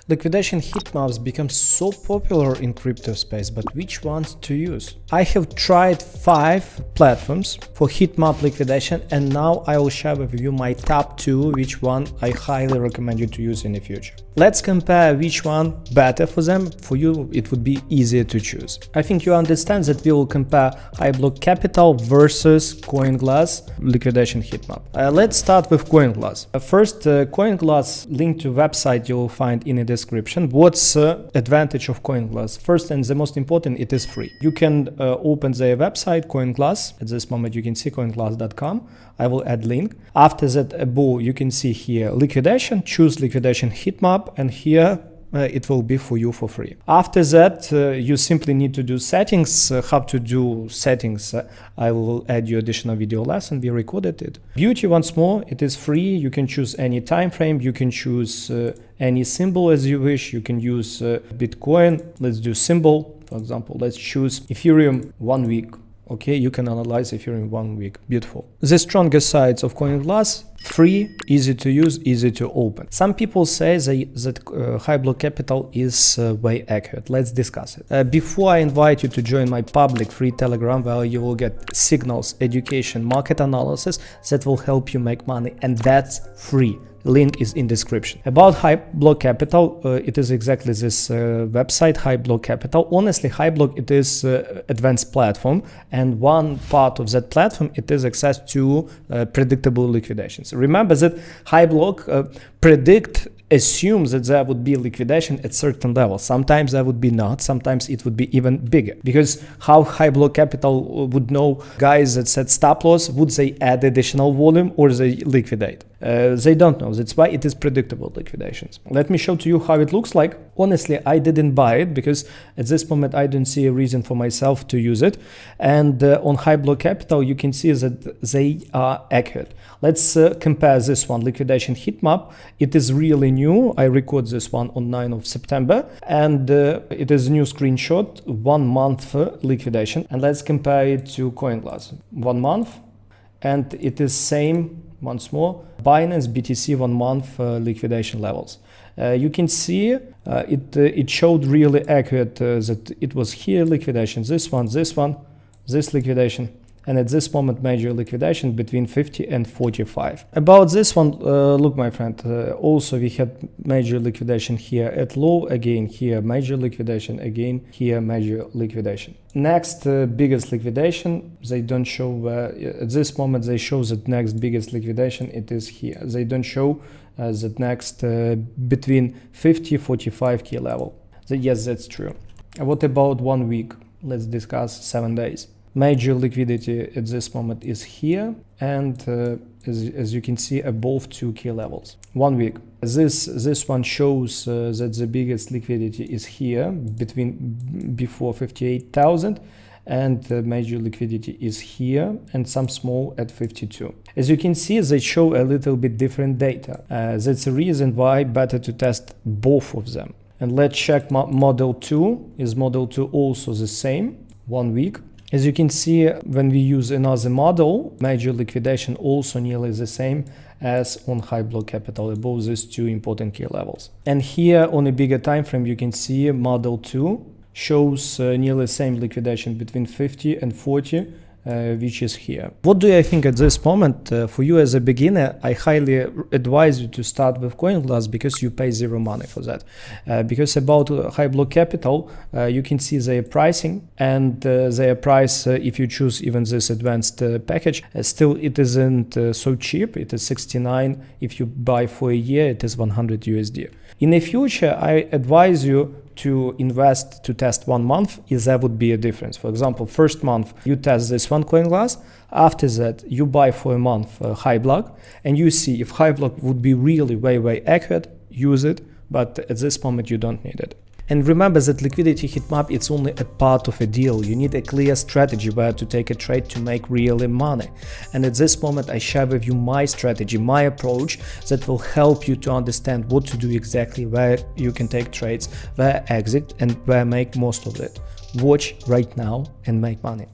Liquidation heatmaps become so popular in crypto space, but which ones to use? I have tried 5 platforms for heatmap liquidation, and now I will share with you my top 2, which one I highly recommend you to use in the future. Let's compare which one better for them. For you, it would be easier to choose. I think you understand that we will compare Hyblock Capital versus Coinglass liquidation heatmap. Let's start with Coinglass. First, Coinglass link to website you will find in the description. What's advantage of Coinglass? First and the most important, it is free. You can open their website, Coinglass. At this moment, you can see coinglass.com. I will add link. After that, above, you can see here liquidation. Choose liquidation heatmap, and here it will be for you for free. After that, you simply need to do settings. How to do settings, I will add you additional video lesson. We recorded it. Beauty, once more, it is free. You can choose any time frame. You can choose any symbol as you wish. You can use Bitcoin. Let's do symbol. For example, let's choose Ethereum 1 week. Okay, you can analyze Ethereum 1 week. Beautiful. The strongest sides of Coinglass: free, easy to use, easy to open. Some people say that Hyblock Capital is way accurate. Let's discuss it. Before I invite you to join my public free Telegram, where you will get signals, education, market analysis that will help you make money, and that's free. Link is in description. About Hyblock Capital, it is exactly this website, Hyblock Capital. Honestly, Hyblock, it is advanced platform, and one part of that platform, it is access to predictable liquidations. Remember that Hyblock assumes that there would be liquidation at certain levels. Sometimes there would be not, sometimes it would be even bigger. Because how Hyblock Capital would know guys that set stop loss, would they add additional volume or they liquidate? They don't know. That's why it is predictable liquidations. Let me show to you how it looks like. Honestly, I didn't buy it because at this moment I don't see a reason for myself to use it. And on Hyblock Capital, you can see that they are accurate. Let's compare this one, liquidation heatmap. It is really new. I record this one on 9th of September, and it is a new screenshot, 1 month liquidation. And let's compare it to Coinglass, 1 month, and it is same. Once more, Binance BTC 1 month liquidation levels. You can see it showed really accurate that it was here liquidation, this one, this liquidation, and at this moment major liquidation between 50 and 45. About this one, look my friend, also we had major liquidation here at low, again here major liquidation, again here major liquidation. Next biggest liquidation, they don't show, at this moment they show that next biggest liquidation, it is here. They don't show that next between 50-45 key level. Yes, that's true. What about 1 week? Let's discuss 7 days. Major liquidity at this moment is here, and as you can see, above 2 key levels. 1 week. This one shows that the biggest liquidity is here, before 58,000, and the major liquidity is here, and some small at 52. As you can see, they show a little bit different data. That's the reason why better to test both of them. And let's check model 2. Is model 2 also the same? 1 week. As you can see, when we use another model, major liquidation also nearly the same as on Hyblock Capital, above these 2 important key levels. And here on a bigger time frame, you can see model 2 shows nearly the same liquidation between 50 and 40, which is here. What do I think at this moment? For you as a beginner, I highly advise you to start with Coinglass because you pay zero money for that. Because about Hyblock Capital, you can see their pricing, and their price, if you choose even this advanced package, still it isn't so cheap. It is 69. If you buy for a year, it is 100 USD. In the future, I advise you to invest to test 1 month, is there would be a difference. For example, first month you test this one Coinglass, after that you buy for a month Hyblock, and you see if Hyblock would be really way accurate, use it, but at this moment you don't need it. And remember that liquidity heatmap, it's only a part of a deal. You need a clear strategy where to take a trade to make really money. And at this moment I share with you my strategy, my approach that will help you to understand what to do exactly, where you can take trades, where exit, and where make most of it. Watch right now and make money.